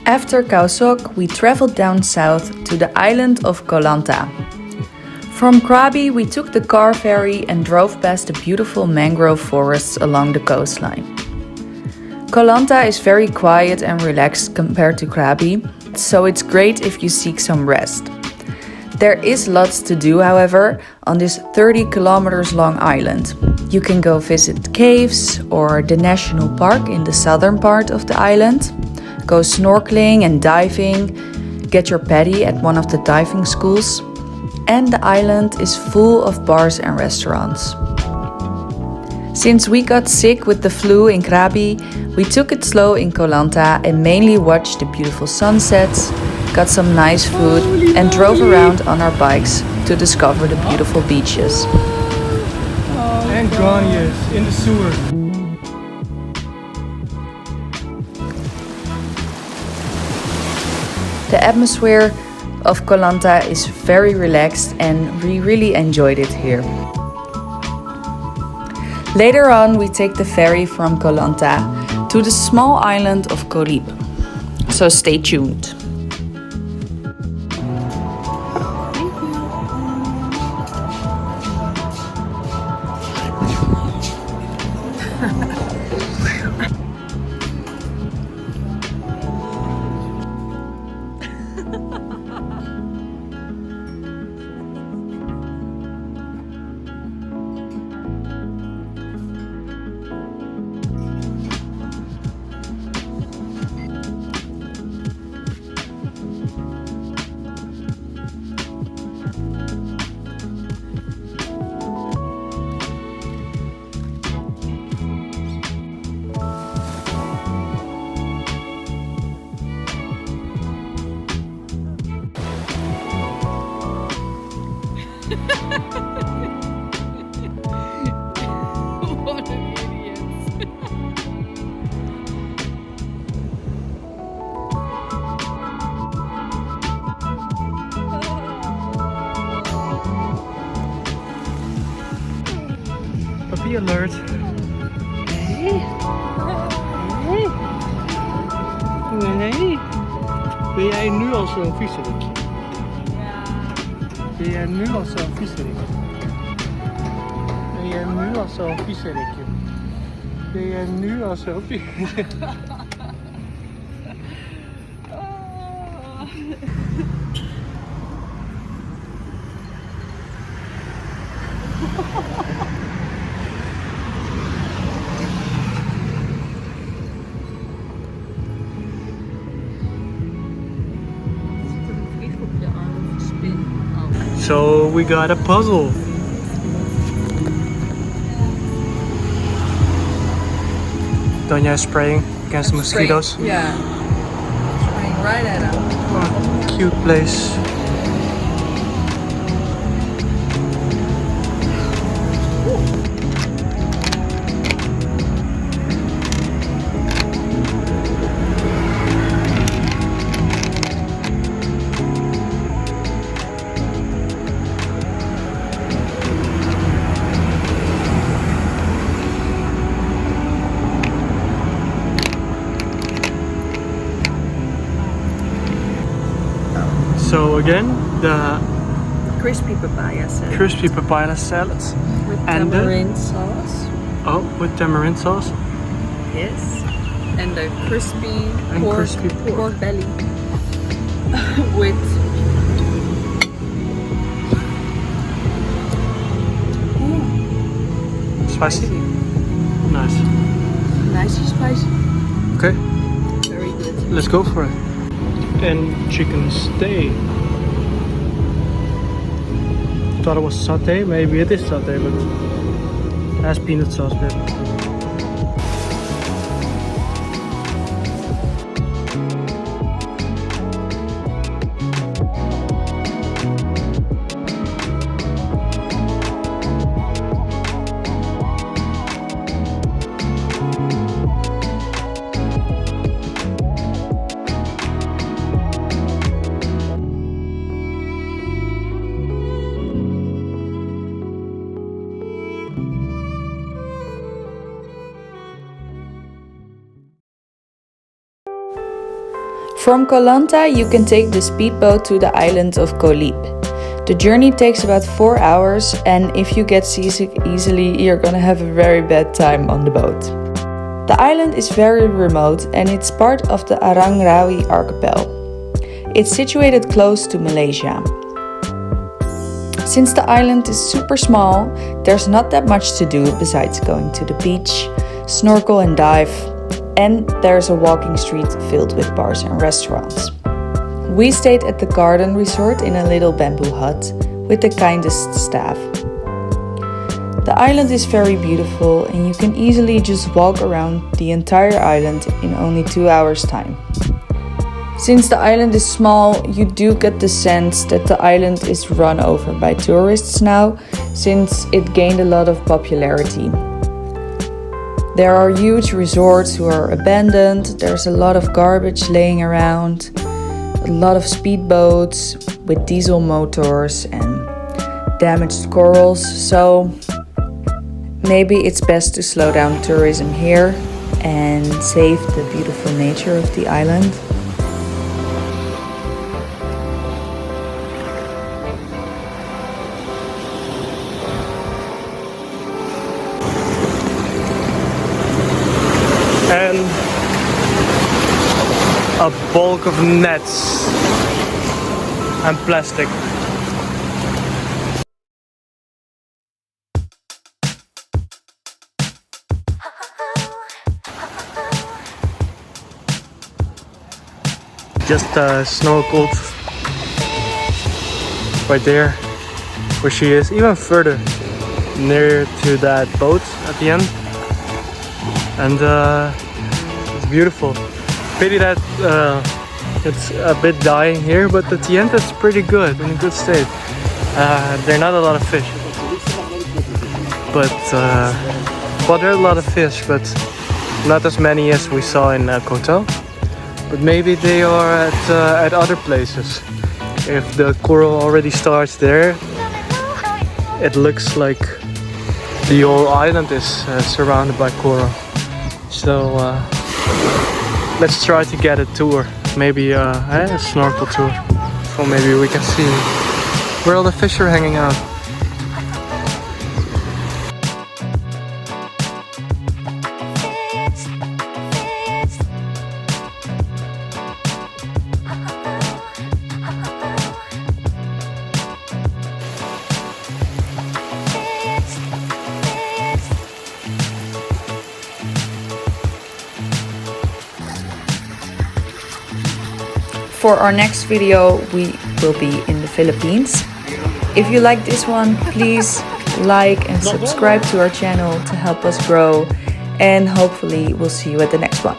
After Khao Sok, we traveled down south to the island of Koh Lanta. From Krabi, we took the car ferry and drove past the beautiful mangrove forests along the coastline. Koh Lanta is very quiet and relaxed compared to Krabi, so it's great if you seek some rest. There is lots to do, however, on this 30 kilometers long island. You can go visit caves or the national park in the southern part of the island, go snorkeling and diving, get your paddy at one of the diving schools, and the island is full of bars and restaurants. Since we got sick with the flu in Krabi, we took it slow in Koh Lanta and mainly watched the beautiful sunsets, got some nice food and drove around on our bikes to discover the beautiful beaches. And Ghanaians in the sewer. The atmosphere of Koh Lanta is very relaxed and we really enjoyed it here. Later on, we take the ferry from Koh Lanta to the small island of Koh Lipe. So stay tuned. What an idiot. Puppy alert. Hey. Nee. Ben jij nu al zo'n viezerik? Ben jij nu al zo'n viezerik? Ben jij nu al zo'n viezerikje? Ben jij nu al zo'n viezerik? So we got a puzzle. Donja is spraying against the mosquitoes. Yeah. Spraying right at them. Oh, cute place. So again, the Crispy papaya salad. crispy papaya salad With and tamarind sauce. with tamarind sauce. Yes. And the crispy And pork, crispy pork. belly. With Spicy? Nice. nice spicy. Okay, Very good. let's go for it. And chicken steak. Thought it was satay. Maybe it is satay, but it has peanut sauce with it. From Koh Lanta, you can take the speedboat to the island of Koh Lipe. The journey takes about 4 hours, and if you get seasick easily, you're gonna have a very bad time on the boat. The island is very remote and it's part of the Arang-Rawi archipel. It's situated close to Malaysia. Since the island is super small, there's not that much to do besides going to the beach, snorkel and dive, and there's a walking street filled with bars and restaurants. We stayed at the garden resort in a little bamboo hut with the kindest staff. The island is very beautiful and you can easily just walk around the entire island in only 2 hours time. Since the island is small, you do get the sense that the island is run over by tourists now, since it gained a lot of popularity. There are huge resorts who are abandoned, there's a lot of garbage laying around, a lot of speedboats with diesel motors and damaged corals, so maybe it's best to slow down tourism here and save the beautiful nature of the island. And a bulk of nets and plastic. Just snorkeled right there where she is, even further near to that boat at the end. And it's beautiful. Pity that it's a bit dying here, but at the end it's pretty good, in a good state. There are not a lot of fish, but well, there are a lot of fish, but not as many as we saw in Koh. But maybe they are at other places. If the coral already starts there, it looks like the whole island is surrounded by coral. So let's try to get a tour, maybe a snorkel tour, so maybe we can see where all the fish are hanging out. For our next video, we will be in the Philippines. If you like this one, please like and subscribe to our channel to help us grow, and hopefully we'll see you at the next one.